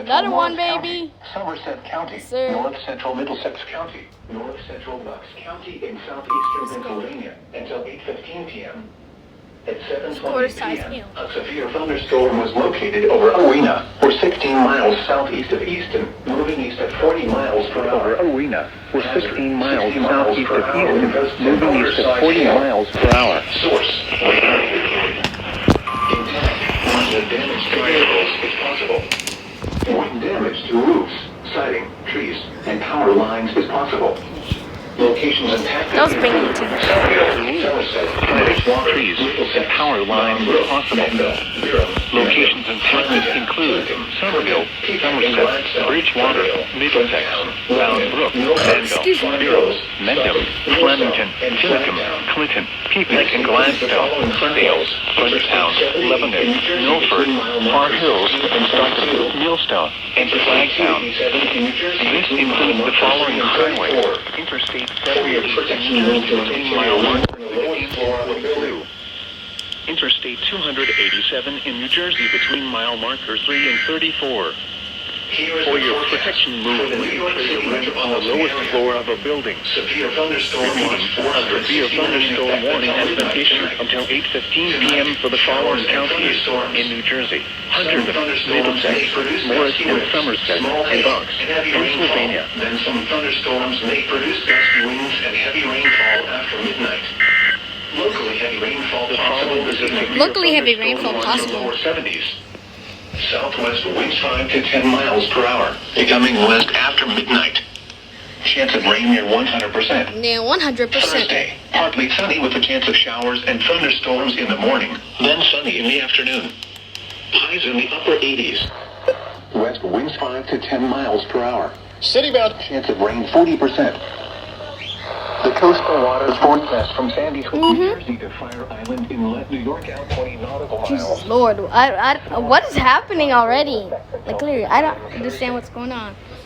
Another one, baby. Somerset County, Yes, sir. North Central Middlesex County, North Central Bucks County in southeastern Pennsylvania until 8:15 p.m. At 7:20 p.m., a severe thunderstorm was located over Arena, or 16 miles southeast of Easton, moving east at 40 miles per hour. Over Arena, or 16 miles southeast of Easton, moving east at 40 miles per hour. Source: intact. Minor damage to vehicles is possible. Wind damage to roofs, siding, trees, and power lines is possible. Locations impacted. That was bringing to Trees and power lines are possible. Locations impacted include Somerville, Somerset, Bridgewater, Middlesex, Bound Brook, Danville, Biro, Mendham, Flemington, Tillicum, Clinton, Peeping and Gladstone, Ferndale, Fredericktown, Lebanon, Milford, Far Hills, Stockton, Millstone, and Flagtown. This includes the following highways: Interstate 78 in New Jersey between mile 1 and 42. Interstate 287 in New Jersey between mile marker 3 and 34. For your protection, move on the lowest floor of a building. Severe thunderstorm warning has been issued until 8:15 p.m. for the following counties in New Jersey: Hunter, Middlesex, Morris and Somerset, and Bucks, Pennsylvania. Then some thunderstorms may produce gusty winds and heavy rainfall after midnight. Locally heavy rainfall possible this evening. Locally heavy rainfall possible. Lower 70s. Southwest winds 5 to 10 miles per hour, becoming west after midnight. Chance of rain near 100%. Yeah, 100%. Thursday, partly sunny with a chance of showers and thunderstorms in the morning, then sunny in the afternoon. Highs in the upper 80s. West winds 5 to 10 miles per hour. City-bound chance of rain 40%. The coastal waters forecast from Sandy Hook, New Jersey to Fire Island Inlet, New York out 20 nautical miles. Jesus Lord, what is happening already? Like clearly, I don't understand what's going on.